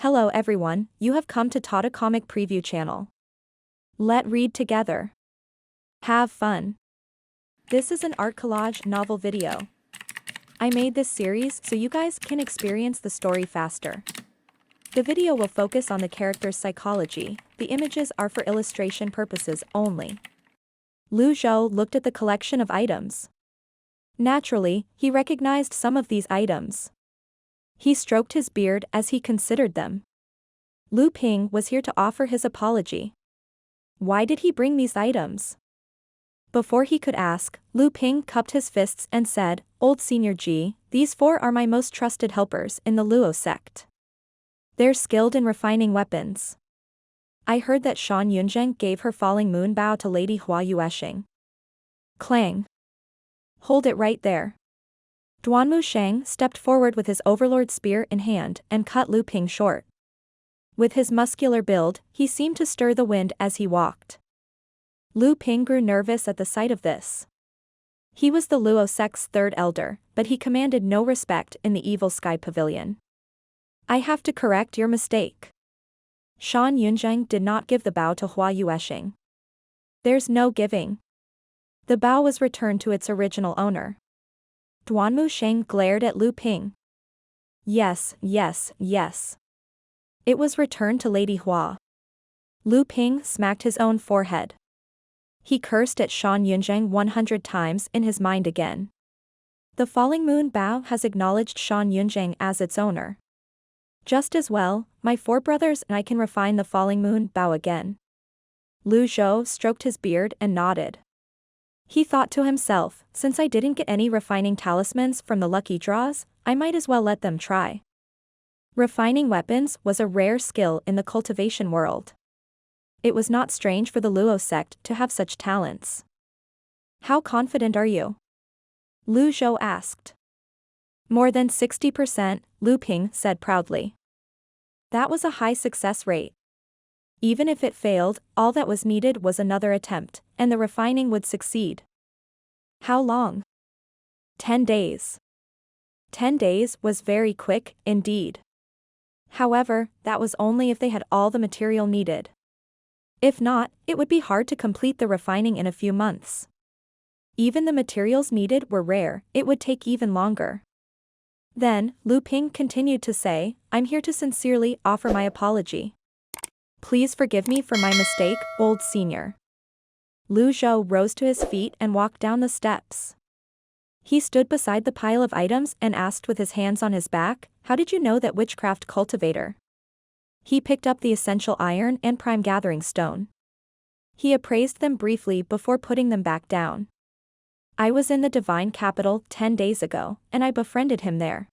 Hello everyone, you have come to Tata Comic Preview channel. Let read together. Have fun. This is an art collage novel video. I made this series so you guys can experience the story faster. The video will focus on the character's psychology, the images are for illustration purposes only. Zhou looked at the collection of items. Naturally, he recognized some of these items. He stroked his beard as he considered them. Lu Ping was here to offer his apology. Why did he bring these items? Before he could ask, Lu Ping cupped his fists and said, "Old Senior Ji, these four are my most trusted helpers in the Luo sect. They're skilled in refining weapons. I heard that Shan Yunzheng gave her falling moon bow to Lady Hua Yuesheng." Clang. Hold it right there. Duanmu Shang stepped forward with his overlord's spear in hand and cut Lu Ping short. With his muscular build, he seemed to stir the wind as he walked. Lu Ping grew nervous at the sight of this. He was the Luo sect's third elder, but he commanded no respect in the Evil Sky Pavilion. "I have to correct your mistake." Shan Yunzheng did not give the bow to Hua Yuesheng. "There's no giving." The bow was returned to its original owner. Duanmu Sheng glared at Lu Ping. "Yes, yes, yes." It was returned to Lady Hua. Lu Ping smacked his own forehead. He cursed at Shan Yunzheng 100 times in his mind again. The falling moon bow has acknowledged Shan Yunzheng as its owner. Just as well, my four brothers and I can refine the falling moon bow again. Zhou stroked his beard and nodded. He thought to himself, since I didn't get any refining talismans from the lucky draws, I might as well let them try. Refining weapons was a rare skill in the cultivation world. It was not strange for the Luo sect to have such talents. "How confident are you?" Zhou asked. "More than 60%, Lu Ping said proudly. That was a high success rate. Even if it failed, all that was needed was another attempt, and the refining would succeed." "How long?" 10 days. 10 days was very quick, indeed. However, that was only if they had all the material needed. If not, it would be hard to complete the refining in a few months. Even the materials needed were rare, it would take even longer. Then, Lu Ping continued to say, "I'm here to sincerely offer my apology. Please forgive me for my mistake, old senior." Zhou rose to his feet and walked down the steps. He stood beside the pile of items and asked with his hands on his back, "How did you know that witchcraft cultivator?" He picked up the essential iron and prime gathering stone. He appraised them briefly before putting them back down. "I was in the divine capital 10 days ago, and I befriended him there."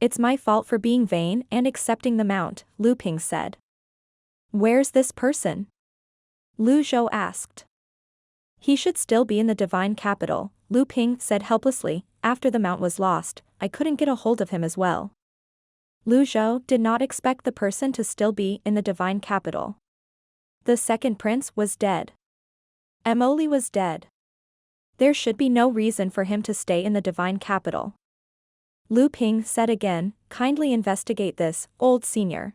"It's my fault for being vain and accepting the mount," Lu Ping said. "Where's this person?" Zhou asked. "He should still be in the divine capital," Lu Ping said helplessly. "After the mount was lost, I couldn't get a hold of him as well." Zhou did not expect the person to still be in the divine capital. The second prince was dead. Emily was dead. There should be no reason for him to stay in the divine capital. Lu Ping said again, "Kindly investigate this, old senior.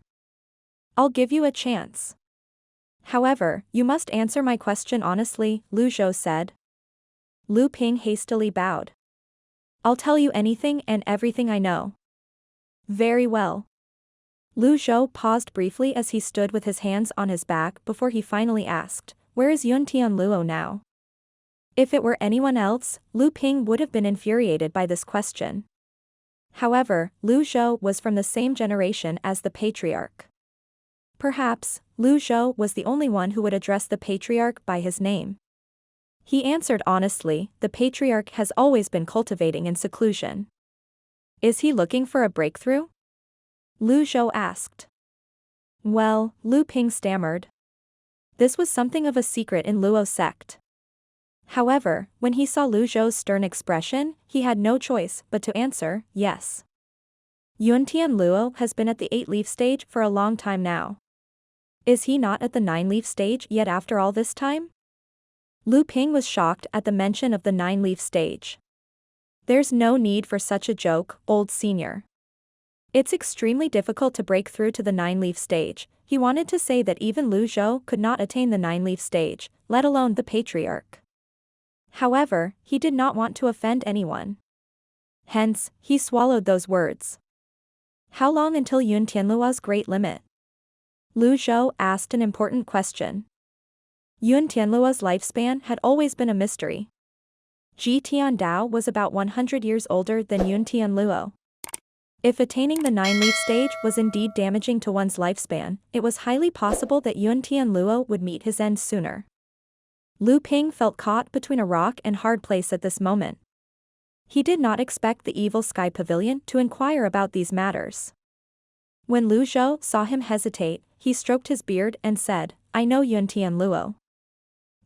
I'll give you a chance. However, you must answer my question honestly," Zhou said. Lu Ping hastily bowed. "I'll tell you anything and everything I know." "Very well." Zhou paused briefly as he stood with his hands on his back before he finally asked, "Where is Yuan'er Luo now?" If it were anyone else, Lu Ping would have been infuriated by this question. However, Zhou was from the same generation as the Patriarch. Perhaps, Zhou was the only one who would address the Patriarch by his name. He answered honestly, "The Patriarch has always been cultivating in seclusion." "Is he looking for a breakthrough?" Zhou asked. "Well," Lu Ping stammered. This was something of a secret in Luo sect. However, when he saw Zhou's stern expression, he had no choice but to answer, "Yes." Yuan'er Luo has been at the 8-leaf stage for a long time now. Is he not at the 9-leaf stage yet after all this time? Lu Ping was shocked at the mention of the 9-leaf stage. "There's no need for such a joke, old senior. It's extremely difficult to break through to the nine-leaf stage. He wanted to say that even Zhou could not attain the nine-leaf stage, let alone the Patriarch. However, he did not want to offend anyone. Hence, he swallowed those words. How long until Yun Tianluo's great limit? Zhou asked an important question. Yun Tianluo's lifespan had always been a mystery. Ji Tiandao was about 100 years older than Yun Tianluo. If attaining the nine-leaf stage was indeed damaging to one's lifespan, it was highly possible that Yun Tianluo would meet his end sooner. Lu Ping felt caught between a rock and hard place at this moment. He did not expect the evil sky pavilion to inquire about these matters. When Zhou saw him hesitate, he stroked his beard and said, I know Yun Tianluo.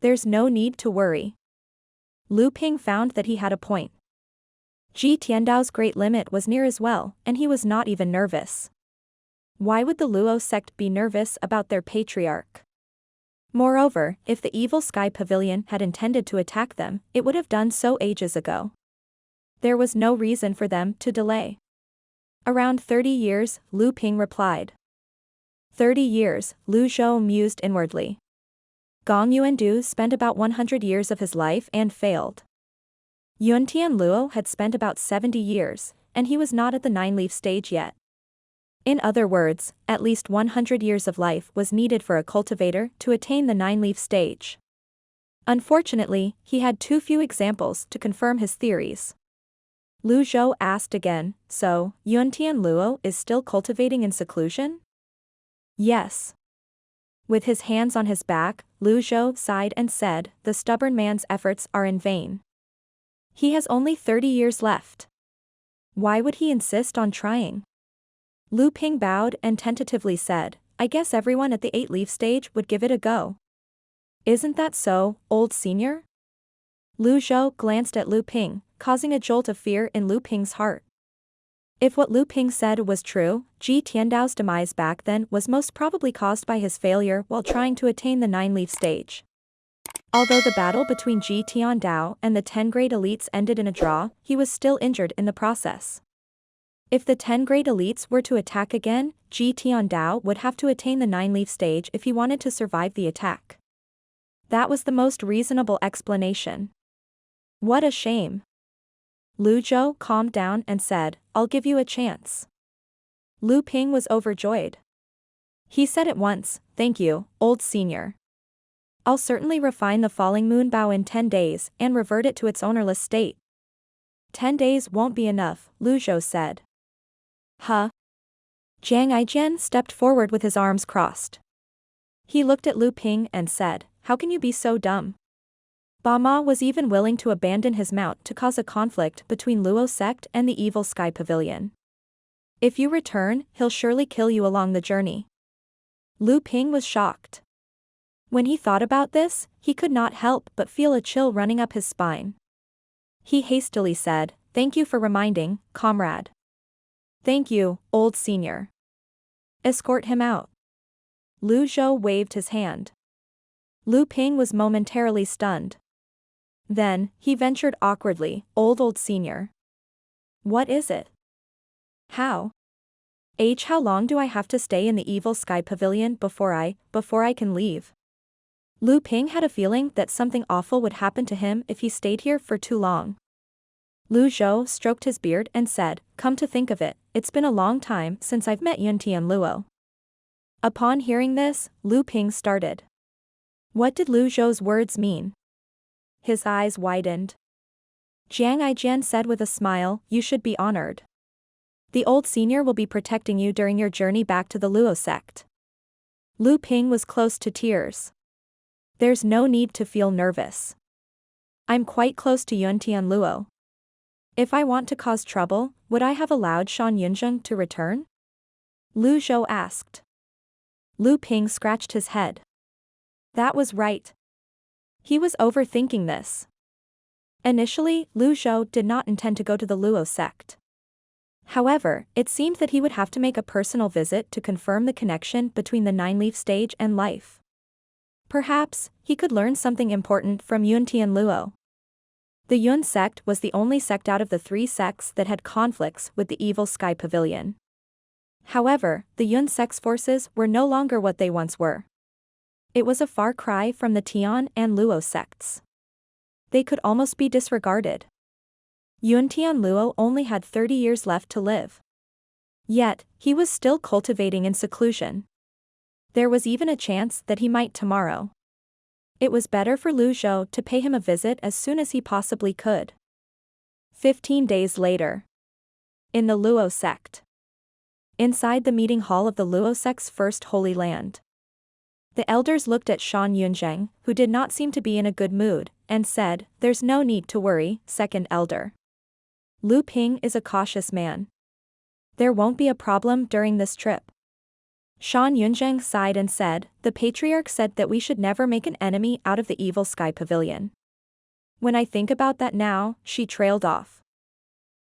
There's no need to worry. Lu Ping found that he had a point. Ji Tiandao's great limit was near as well, and he was not even nervous. Why would the Luo sect be nervous about their patriarch? Moreover, if the evil sky pavilion had intended to attack them, it would have done so ages ago. There was no reason for them to delay. Around 30 years, Lu Ping replied. 30 years, Zhou mused inwardly. Gong Yuandu spent about 100 years of his life and failed. Yun Tianluo had spent about 70 years, and he was not at the nine-leaf stage yet. In other words, at least 100 years of life was needed for a cultivator to attain the nine-leaf stage. Unfortunately, he had too few examples to confirm his theories. Zhou asked again, so, Yun Tianluo is still cultivating in seclusion? Yes. With his hands on his back, Zhou sighed and said, the stubborn man's efforts are in vain. He has only 30 years left. Why would he insist on trying? Lu Ping bowed and tentatively said, I guess everyone at the 8-leaf stage would give it a go. Isn't that so, old senior? Zhou glanced at Lu Ping, causing a jolt of fear in Lu Ping's heart. If what Lu Ping said was true, Ji Tiandao's demise back then was most probably caused by his failure while trying to attain the nine-leaf stage. Although the battle between Ji Tiandao and the 10 grade elites ended in a draw, he was still injured in the process. If the 10 grade elites were to attack again, Ji Tiandao would have to attain the nine-leaf stage if he wanted to survive the attack. That was the most reasonable explanation. What a shame. Zhou calmed down and said, I'll give you a chance. Lu Ping was overjoyed. He said at once, thank you, old senior. I'll certainly refine the falling moon bow in 10 days and revert it to its ownerless state. 10 days won't be enough, Zhou said. Huh? Zhenghai stepped forward with his arms crossed. He looked at Lu Ping and said, how can you be so dumb? Bama was even willing to abandon his mount to cause a conflict between Luo sect and the evil sky pavilion. If you return, he'll surely kill you along the journey. Lu Ping was shocked. When he thought about this, he could not help but feel a chill running up his spine. He hastily said, thank you for reminding, comrade. Thank you, old senior. Escort him out. Zhou waved his hand. Lu Ping was momentarily stunned. Then, he ventured awkwardly, old senior. What is it? How? How long do I have to stay in the evil sky pavilion before I can leave? Lu Ping had a feeling that something awful would happen to him if he stayed here for too long. Zhou stroked his beard and said, come to think of it, it's been a long time since I've met Yun Tianluo. Upon hearing this, Lu Ping started. What did Zhou's words mean? His eyes widened. Zhenghai said with a smile, you should be honored. The old senior will be protecting you during your journey back to the Luo sect. Lu Ping was close to tears. There's no need to feel nervous. I'm quite close to Yun Tianluo. If I want to cause trouble, would I have allowed Shan Yunzheng to return? Zhou asked. Lu Ping scratched his head. That was right. He was overthinking this. Initially, Zhou did not intend to go to the Luo sect. However, it seemed that he would have to make a personal visit to confirm the connection between the nine-leaf stage and life. Perhaps, he could learn something important from Yun Tianluo. The Yun sect was the only sect out of the 3 sects that had conflicts with the evil sky pavilion. However, the Yuan Sect's forces were no longer what they once were. It was a far cry from the Tian and Luo sects. They could almost be disregarded. Yuan Tian Luo only had 30 years left to live. Yet, he was still cultivating in seclusion. There was even a chance that he might tomorrow. It was better for Zhou to pay him a visit as soon as he possibly could. 15 days later. In the Luo sect. Inside the meeting hall of the Luo sect's first holy land. The elders looked at Shan Yunzheng, who did not seem to be in a good mood, and said, "There's no need to worry, second elder. Lu Ping is a cautious man. There won't be a problem during this trip." Shan Yunzheng sighed and said, "The Patriarch said that we should never make an enemy out of the evil sky pavilion. When I think about that now," she trailed off.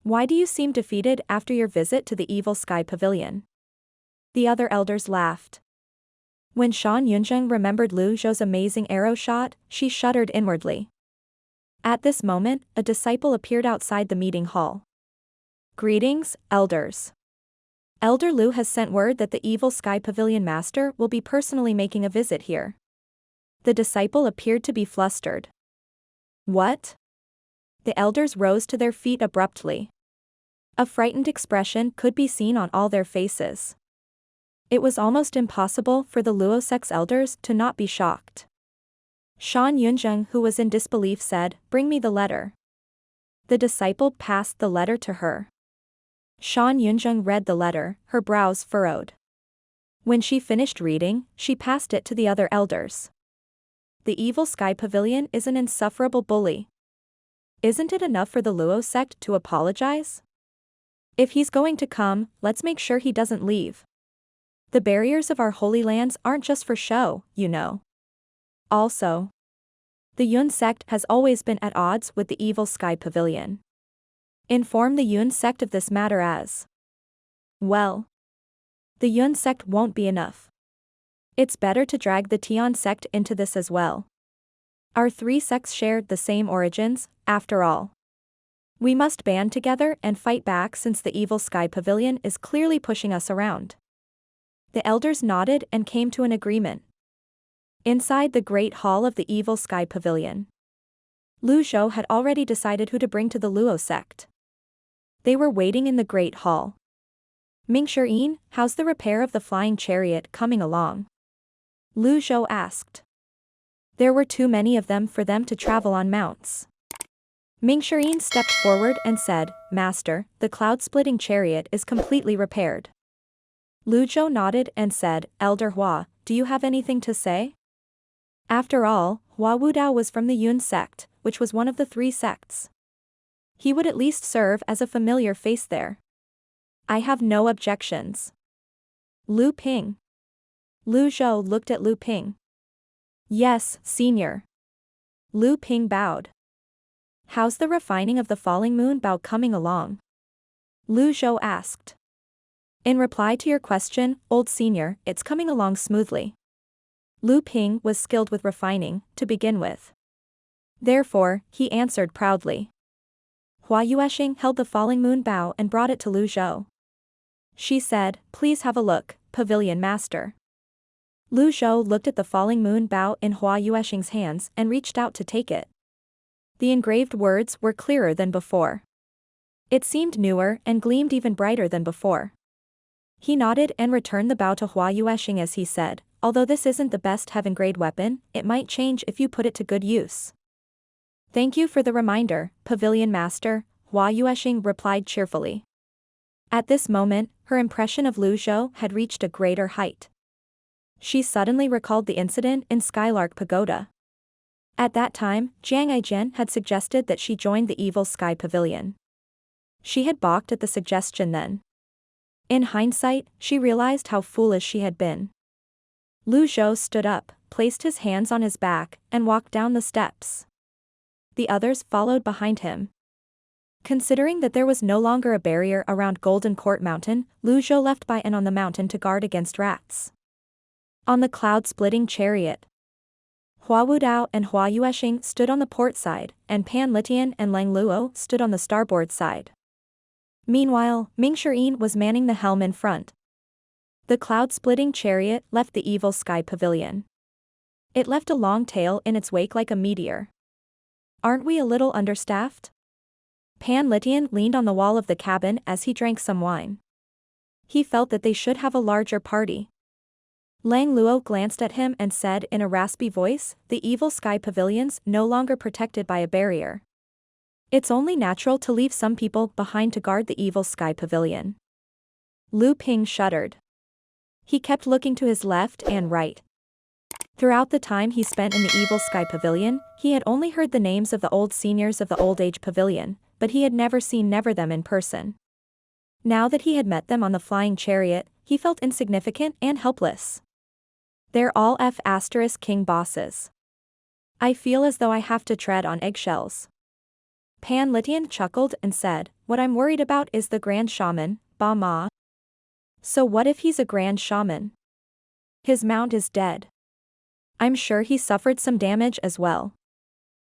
"Why do you seem defeated after your visit to the evil sky pavilion?" The other elders laughed. When Shan Yunzheng remembered Zhou's amazing arrow shot, she shuddered inwardly. At this moment, a disciple appeared outside the meeting hall. "Greetings, elders. Elder Lu has sent word that the evil sky pavilion master will be personally making a visit here." The disciple appeared to be flustered. "What?" The elders rose to their feet abruptly. A frightened expression could be seen on all their faces. It was almost impossible for the Luo sect's elders to not be shocked. Shan Yunzheng, who was in disbelief, said, "Bring me the letter." The disciple passed the letter to her. Shan Yunzheng read the letter, her brows furrowed. When she finished reading, she passed it to the other elders. "The evil sky pavilion is an insufferable bully. Isn't it enough for the Luo sect to apologize? If he's going to come, let's make sure he doesn't leave. The barriers of our holy lands aren't just for show, you know. Also, the Yuan sect has always been at odds with the evil sky pavilion. Inform the Yuan sect of this matter as well. The Yuan sect won't be enough. It's better to drag the Tian sect into this as well. Our three sects shared the same origins, after all. We must band together and fight back since the evil sky pavilion is clearly pushing us around." The elders nodded and came to an agreement. Inside the great hall of the evil sky pavilion, Zhou had already decided who to bring to the Luo sect. They were waiting in the great hall. "Mingxirin, how's the repair of the flying chariot coming along?" Zhou asked. There were too many of them for them to travel on mounts. Mingxirin stepped forward and said, "Master, the cloud-splitting chariot is completely repaired." Zhou nodded and said, "Elder Hua, do you have anything to say?" After all, Hua Wudao was from the Yuan sect, which was one of the three sects. He would at least serve as a familiar face there. "I have no objections." Lu Ping. Zhou looked at Lu Ping. "Yes, senior." Lu Ping bowed. "How's the refining of the falling moon bow coming along?" Zhou asked. "In reply to your question, old senior, it's coming along smoothly." Lu Ping was skilled with refining, to begin with. Therefore, he answered proudly. Hua Yueshing held the falling moon bow and brought it to Zhou. She said, "Please have a look, pavilion master." Zhou looked at the falling moon bow in Hua Yueshing's hands and reached out to take it. The engraved words were clearer than before. It seemed newer and gleamed even brighter than before. He nodded and returned the bow to Hua Yueshing as he said, "Although this isn't the best heaven-grade weapon, it might change if you put it to good use." "Thank you for the reminder, Pavilion Master," Hua Yueshing replied cheerfully. At this moment, her impression of Zhou had reached a greater height. She suddenly recalled the incident in Skylark Pagoda. At that time, Zhenghai had suggested that she join the evil sky pavilion. She had balked at the suggestion then. In hindsight, she realized how foolish she had been. Zhou stood up, placed his hands on his back, and walked down the steps. The others followed behind him. Considering that there was no longer a barrier around Golden Court Mountain, Zhou left Bai En on the mountain to guard against rats. On the cloud-splitting chariot, Hua Wudao and Hua Yueshing stood on the port side, and Pan Litian and Lang Luo stood on the starboard side. Meanwhile, Mingxirin was manning the helm in front. The cloud-splitting chariot left the evil sky pavilion. It left a long tail in its wake like a meteor. Aren't we a little understaffed? Pan Litian leaned on the wall of the cabin as he drank some wine. He felt that they should have a larger party. Lang Luo glanced at him and said in a raspy voice, "The evil sky pavilion's no longer protected by a barrier. It's only natural to leave some people behind to guard the evil sky pavilion." Lu Ping shuddered. He kept looking to his left and right. Throughout the time he spent in the evil sky pavilion, he had only heard the names of the old seniors of the old age pavilion, but he had never seen them in person. Now that he had met them on the flying chariot, he felt insignificant and helpless. They're all King bosses. I feel as though I have to tread on eggshells. Pan Litian chuckled and said, "What I'm worried about is the Grand Shaman, Ba Ma." "So what if he's a Grand Shaman? His mount is dead. I'm sure he suffered some damage as well.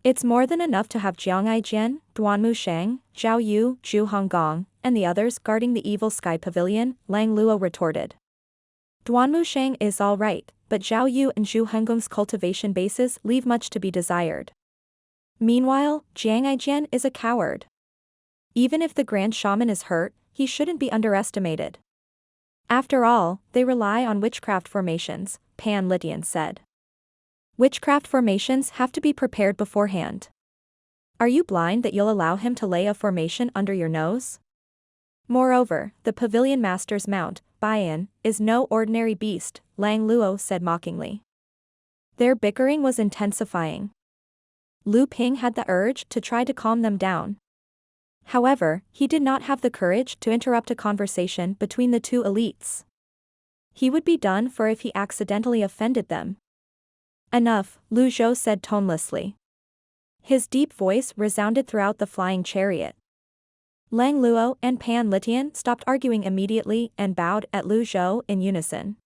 It's more than enough to have Zhenghai Jian, Duanmu Shang, Zhao Yu, Zhu Honggong, and the others guarding the evil sky pavilion," Lang Luo retorted. "Duanmu Shang is all right, but Zhao Yu and Zhu Honggong's cultivation bases leave much to be desired. Meanwhile, Zhenghai Jian is a coward. Even if the Grand Shaman is hurt, he shouldn't be underestimated. After all, they rely on witchcraft formations," Pan Litian said. "Witchcraft formations have to be prepared beforehand. Are you blind that you'll allow him to lay a formation under your nose? Moreover, the pavilion master's mount, Baiyan, is no ordinary beast," Lang Luo said mockingly. Their bickering was intensifying. Lu Ping had the urge to try to calm them down. However, he did not have the courage to interrupt a conversation between the two elites. He would be done for if he accidentally offended them. "Enough," Lu Zhou said tonelessly. His deep voice resounded throughout the flying chariot. Lang Luo and Pan Litian stopped arguing immediately and bowed at Lu Zhou in unison.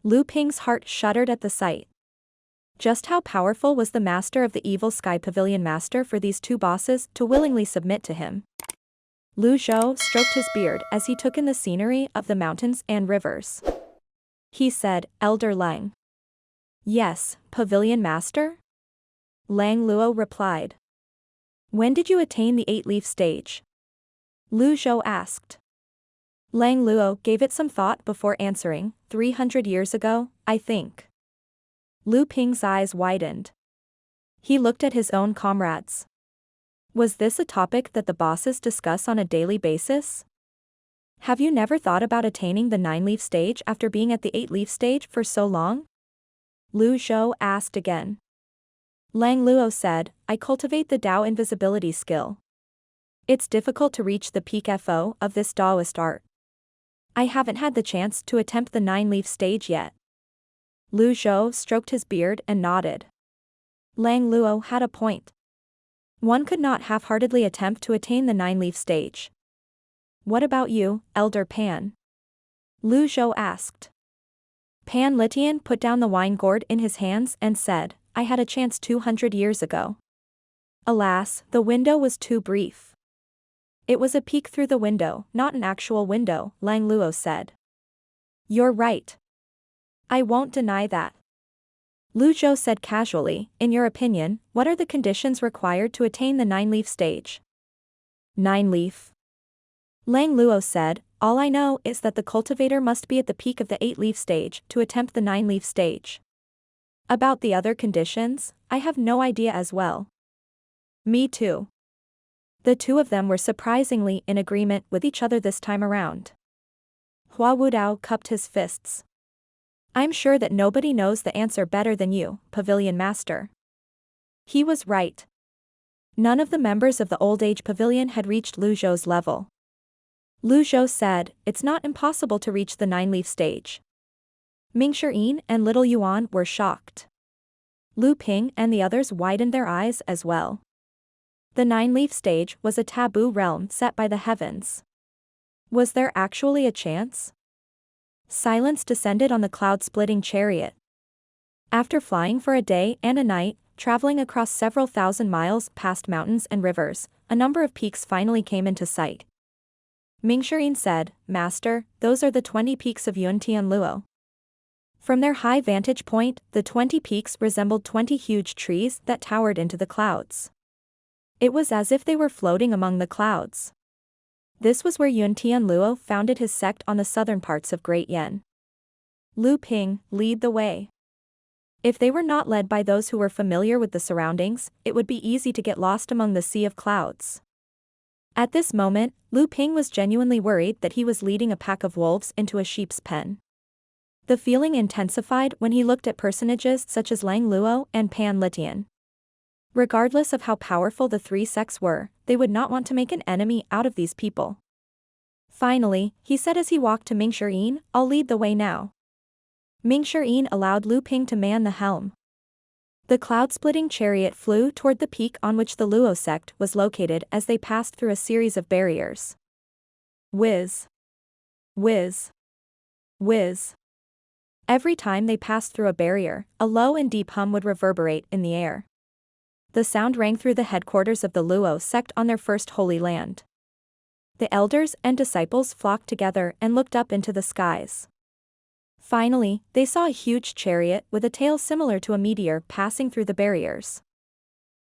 Lu Ping's heart shuddered at the sight. Just how powerful was the master of the evil sky pavilion master for these two bosses to willingly submit to him? Lu Zhou stroked his beard as he took in the scenery of the mountains and rivers. He said, "Elder Lang." "Yes, pavilion master?" Lang Luo replied. "When did you attain the 8-leaf stage?" Lu Zhou asked. Lang Luo gave it some thought before answering, 300 years ago, I think." Lu Ping's eyes widened. He looked at his own comrades. Was this a topic that the bosses discuss on a daily basis? "Have you never thought about attaining the 9-leaf stage after being at the 8-leaf stage for so long?" Lu Zhou asked again. Lang Luo said, "I cultivate the Dao invisibility skill. It's difficult to reach the peak FO of this Daoist art. I haven't had the chance to attempt the 9-leaf stage yet." Lu Zhou stroked his beard and nodded. Lang Luo had a point. One could not half-heartedly attempt to attain the 9-leaf stage. "What about you, Elder Pan?" Lu Zhou asked. Pan Litian put down the wine gourd in his hands and said, "I had a chance 200 years ago. Alas, the window was too brief." "It was a peek through the window, not an actual window," Lang Luo said. "You're right. I won't deny that." Lu Zhou said casually, "In your opinion, what are the conditions required to attain the 9-leaf stage?" 9-leaf. Lang Luo said, "All I know is that the cultivator must be at the peak of the 8-leaf stage to attempt the 9-leaf stage. About the other conditions, I have no idea as well." "Me too." The two of them were surprisingly in agreement with each other this time around. Hua Wudao cupped his fists. "I'm sure that nobody knows the answer better than you, Pavilion Master." He was right. None of the members of the Old Age Pavilion had reached Lu Zhou's level. Lu Zhou said, "It's not impossible to reach the 9-leaf stage." Ming Shiyin and Little Yuan were shocked. Lu Ping and the others widened their eyes as well. The 9-leaf stage was a taboo realm set by the heavens. Was there actually a chance? Silence descended on the cloud-splitting chariot. After flying for a day and a night, traveling across several thousand miles past mountains and rivers, a number of peaks finally came into sight. Ming Shirin said, Master, those are the 20 peaks of Yuan'er. From their high vantage point, the 20 peaks resembled 20 huge trees that towered into the clouds. It was as if they were floating among the clouds. This was where Yuan'er founded his sect on the southern parts of Great Yen. Lu Ping, lead the way. If they were not led by those who were familiar with the surroundings, it would be easy to get lost among the sea of clouds. At this moment, Lu Ping was genuinely worried that he was leading a pack of wolves into a sheep's pen. The feeling intensified when he looked at personages such as Lang Luo and Pan Litian. Regardless of how powerful the three sects were, they would not want to make an enemy out of these people. Finally, he said as he walked to Ming Shirin, I'll lead the way now. Ming Shirin allowed Lu Ping to man the helm. The cloud-splitting chariot flew toward the peak on which the Luo sect was located as they passed through a series of barriers. Whiz. Whiz. Whiz. Every time they passed through a barrier, a low and deep hum would reverberate in the air. The sound rang through the headquarters of the Luo sect on their first holy land. The elders and disciples flocked together and looked up into the skies. Finally, they saw a huge chariot with a tail similar to a meteor passing through the barriers.